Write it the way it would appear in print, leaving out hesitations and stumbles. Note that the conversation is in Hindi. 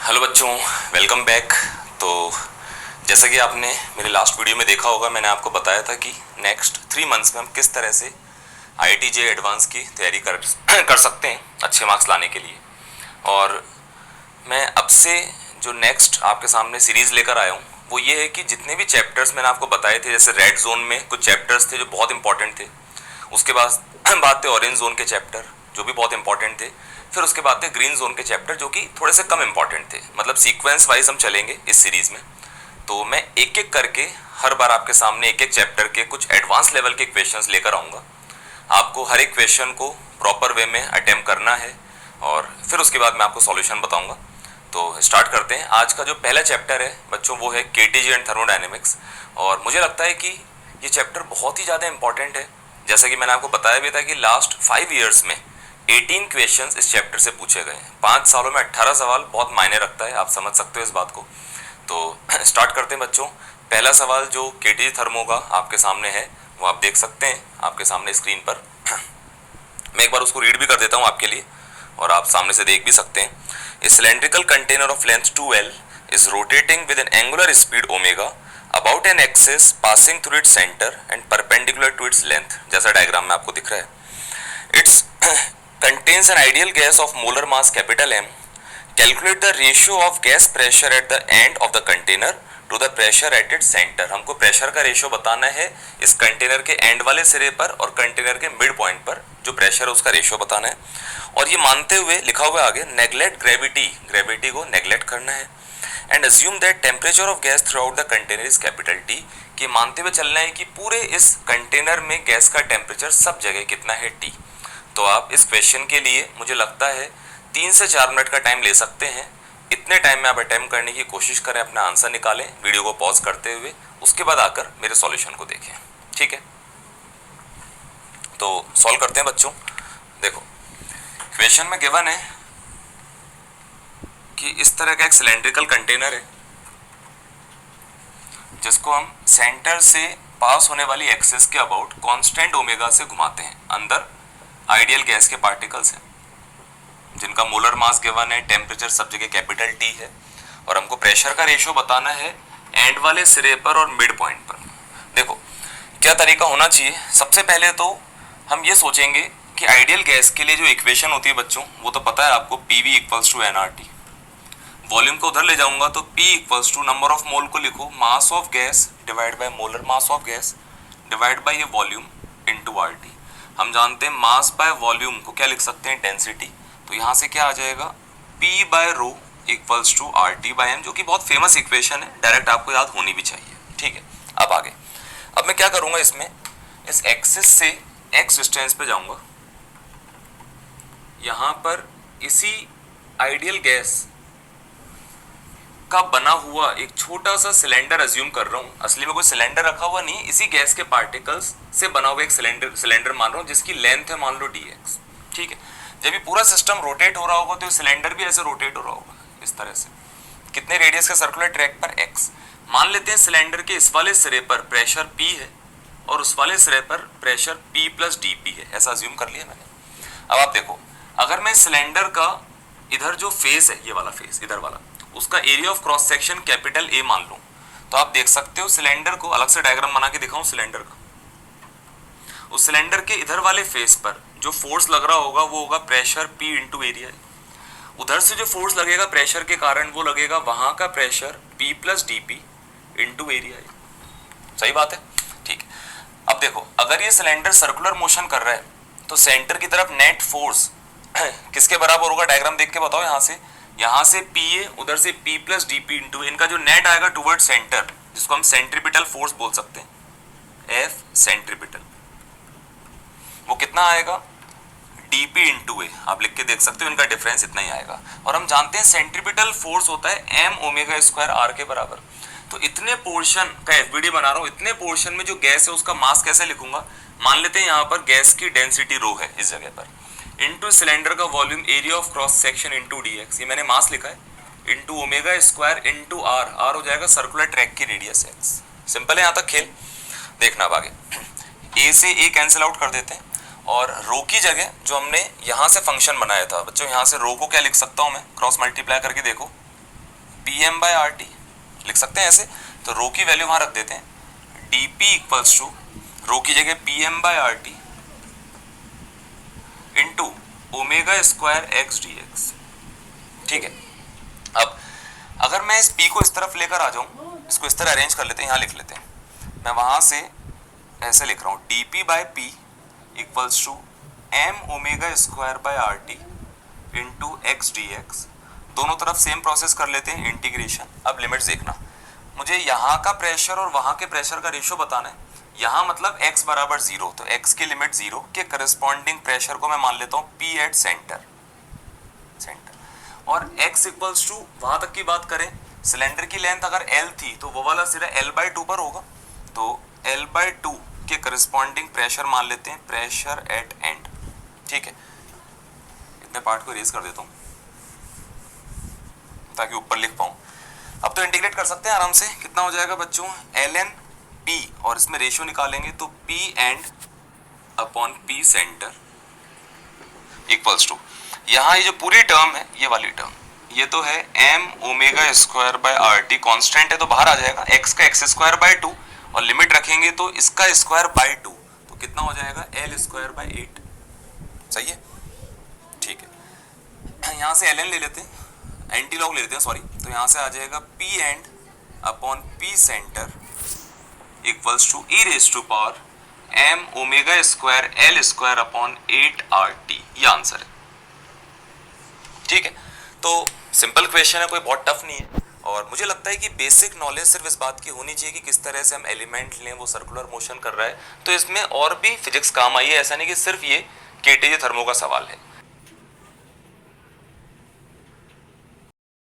हेलो बच्चों, वेलकम बैक। तो जैसा कि आपने मेरे लास्ट वीडियो में देखा होगा, मैंने आपको बताया था कि नेक्स्ट 3 मंथ्स में हम किस तरह से IIT JEE एडवांस की तैयारी कर सकते हैं अच्छे मार्क्स लाने के लिए। और मैं अब से जो नेक्स्ट आपके सामने सीरीज़ लेकर आया हूँ वो ये है कि जितने भी चैप्टर्स मैंने आपको बताए थे, जैसे रेड जोन में कुछ चैप्टर्स थे जो बहुत इंपॉर्टेंट थे, उसके बाद बात थे ऑरेंज जोन के चैप्टर जो भी बहुत इंपॉर्टेंट थे, फिर उसके बाद थे ग्रीन जोन के चैप्टर जो कि थोड़े से कम इंपॉर्टेंट थे। मतलब सीक्वेंस वाइज हम चलेंगे इस सीरीज़ में। तो मैं एक एक करके हर बार आपके सामने एक एक चैप्टर के कुछ एडवांस लेवल के क्वेश्चंस लेकर आऊँगा। आपको हर एक क्वेश्चन को प्रॉपर वे में अटेम्प्ट करना है और फिर उसके बाद मैं आपको सॉल्यूशन बताऊंगा। तो स्टार्ट करते हैं। आज का जो पहला चैप्टर है बच्चों वो है KTG एंड थर्मोडायनेमिक्स। और मुझे लगता है कि ये चैप्टर बहुत ही ज़्यादा इंपॉर्टेंट है। जैसा कि मैंने आपको बताया भी था कि लास्ट 5 ईयर्स में 18 क्वेश्चंस इस चैप्टर से पूछे गए हैं। 5 सालों में 18 सवाल बहुत मायने रखता है, आप समझ सकते हो इस बात को। तो स्टार्ट करते हैं बच्चों। पहला सवाल जो KTG थर्मो का आपके सामने है वो आप देख सकते हैं आपके सामने स्क्रीन पर। मैं एक बार उसको रीड भी कर देता हूँ आपके लिए और आप सामने से देख भी सकते हैं। A cylindrical container of length 2L is rotating with an angular speed omega about an axis passing through its centre and perpendicular to its length, जैसा डायग्राम में आपको दिख रहा है। Its contains an ideal gas of molar mass capital M. Calculate the ratio of gas pressure at the end of the container to the pressure at its centre. हमको प्रेशर का रेशियो बताना है इस कंटेनर के एंड वाले सिरे पर और कंटेनर के मिड पॉइंट पर जो प्रेशर है उसका रेशियो बताना है। और ये मानते हुए लिखा हुआ आगे नेग्लेक्ट ग्रेविटी, ग्रेविटी को नेग्लेक्ट करना है। And assume that temperature of gas through out the container is capital T, कि मानते हुए चलना है कि पूरे इस कंटेनर में गैस का टेम्परेचर सब जगह कितना है T। तो आप इस क्वेश्चन के लिए मुझे लगता है 3 से 4 मिनट का टाइम ले सकते हैं। इतने टाइम में आप अटेम्प्ट करने की कोशिश करें, अपना आंसर निकालें वीडियो को पॉज करते हुए, उसके बाद आकर मेरे सॉल्यूशन को देखें। ठीक है, तो सॉल्व करते हैं बच्चों। देखो क्वेश्चन में गिवन है कि इस तरह का एक सिलेंड्रिकल कंटेनर है जिसको हम सेंटर से पास होने वाली एक्सिस के अबाउट कांस्टेंट ओमेगा से घुमाते हैं। अंदर आइडियल गैस के पार्टिकल्स हैं जिनका मोलर मास गिवन है, टेम्परेचर सब जगह कैपिटल T है और हमको प्रेशर का रेशियो बताना है एंड वाले सिरे पर और मिड पॉइंट पर। देखो क्या तरीका होना चाहिए। सबसे पहले तो हम ये सोचेंगे कि आइडियल गैस के लिए जो इक्वेशन होती है बच्चों वो तो पता है आपको, PV equals to nRT। Volume को उधर ले जाऊंगा तो P equals to number of mole को लिखो mass of gas divide by molar mass of gas divide by ये वॉल्यूम इनटू RT। हम जानते हैं मास बाय वॉल्यूम को क्या लिख सकते हैं, डेंसिटी। तो यहाँ से क्या आ जाएगा, P by rho equals to RT by M, जो कि बहुत फेमस इक्वेशन है, डायरेक्ट आपको याद होनी भी चाहिए। ठीक है, अब आगे। अब मैं क्या करूंगा, इसमें इस एक्सिस से x डिस्टेंस पे जाऊंगा। यहाँ पर इसी आइडियल गैस का बना हुआ एक छोटा सा सिलेंडर अज्यूम कर रहा हूँ। असली में कोई सिलेंडर रखा हुआ नहीं, इसी गैस के पार्टिकल्स से बना हुआ एक सिलेंडर मान रहा हूँ जिसकी लेंथ है मान लो dx। ठीक है, जब ये पूरा सिस्टम रोटेट हो रहा होगा तो सिलेंडर भी ऐसे रोटेट हो रहा होगा इस तरह से। कितने रेडियस का सर्कुलर ट्रैक पर, x। मान लेते हैं सिलेंडर के इस वाले सिरे पर प्रेशर P है और उस वाले सिरे पर प्रेशर P प्लस dP है, ऐसा अज्यूम कर लिया मैंने। अब आप देखो, अगर मैं सिलेंडर का इधर जो फेस है, ये वाला फेस इधर वाला, उसका area of cross section capital A मान लूं, तो आप देख सकते हो सिलेंडर को अलग से डायग्राम बना के दिखाऊं सिलेंडर का। उस सिलेंडर के इधर वाले फेस पर जो फोर्स लग रहा होगा वो होगा प्रेशर P इंटू एरिया। उधर से जो फोर्स लगेगा प्रेशर के कारण वो लगेगा वहां का pressure P plus dP into area. सही बात है, ठीक है। अब देखो, अगर ये सिलेंडर सर्कुलर मोशन कर रहा है तो सेंटर की तरफ नेट फोर्स किसके बराबर होगा, डायग्राम देख के बताओ। यहाँ से PA, उधर से P प्लस dP इंटू, इनका जो नेट आएगा टुवर्ड सेंटर, जिसको हम सेंट्रीपिटल फोर्स बोल सकते हैं, F सेंट्रीपिटल, वो कितना आएगा, dP इंटू A। आप लिख के देख सकते हो, इनका डिफरेंस इतना ही आएगा। और हम जानते हैं सेंट्रीपिटल फोर्स होता है M ओमेगा स्क्वायर R के बराबर। तो इतने पोर्शन का FBD बना रहा हूँ, इतने पोर्शन में जो गैस है उसका मास कैसे लिखूंगा, मान लेते हैं यहाँ पर गैस की डेंसिटी रो है इस जगह पर, इंटू सिलेंडर का volume area of cross section into dx, ये मैंने मास लिखा है, into omega square into R, R हो जाएगा सर्कुलर ट्रैक की रेडियस x। सिंपल है यहाँ तक खेल। देखना अब आगे, A से A कैंसिल आउट कर देते हैं और रो की जगह जो हमने यहाँ से फंक्शन बनाया था बच्चों, यहाँ से रो को क्या लिख सकता हूँ मैं, क्रॉस मल्टीप्लाई करके देखो, P M by R T लिख सकते हैं ऐसे, तो रो की वैल्यू वहां रख देते हैं, d P equals to rho की जगह P M by R T into omega square x d x. ठीक है, अब अगर मैं इस p को इस तरफ लेकर आ जाऊं, इसको इस तरह अरेंज कर लेते हैं, यहां लिख लेते हैं, मैं वहां से ऐसे लिख रहा हूं, d P by P equals to M omega square by R T into x d x. दोनों तरफ सेम प्रोसेस कर लेते हैं, इंटीग्रेशन। अब लिमिट्स देखना, मुझे यहाँ का प्रेशर और वहां के प्रेशर का रेशियो बताना है। यहाँ मतलब x बराबर 0, तो x की लिमिट 0 के करस्पॉन्डिंग प्रेशर को मैं मान लेता हूँ P एट सेंटर, और x इक्वल्स टू वहां तक की बात करें, सिलेंडर की लेंथ अगर L थी तो वो वाला सिरा L/2 पर होगा, तो L/2 के करस्पॉन्डिंग प्रेशर मान लेते हैं, प्रेशर एट एंड। ठीक है, इतने पार्ट को इरेज कर देता हूँ ताकि ऊपर लिख पाऊं। अब तो इंटीग्रेट कर सकते हैं आराम से, कितना हो जाएगा बच्चों, एल एन पी, और इसमें रेशियो निकालेंगे तो P end upon P centre equals to, यहाँ ये जो पूरी टर्म है, ये वाली टर्म, ये तो है M omega square by R T, constant है तो बाहर आ जाएगा, एक्स का एक्स स्क्वायर बाय 2, और लिमिट रखेंगे तो इसका स्क्वायर बाय 2, तो कितना हो जाएगा, एल स्क्वायर बाय 8। सही है, ठीक है, यहाँ से एल एन ले लेते हैं, एंटी लॉग ले लेते हैं सॉरी, तो यहां से आ जाएगा P end upon P centre equals to e raise to power m omega square L square upon 8 RT, ये आंसर है। ठीक है, तो सिंपल क्वेश्चन है, कोई बहुत टफ नहीं है, और मुझे लगता है कि बेसिक नॉलेज सिर्फ इस बात की होनी चाहिए कि किस तरह से हम एलिमेंट लें, वो सर्कुलर मोशन कर रहा है, तो इसमें और भी फिजिक्स काम आई है, ऐसा नहीं कि सिर्फ ये केटीजे थर्मो का सवाल है।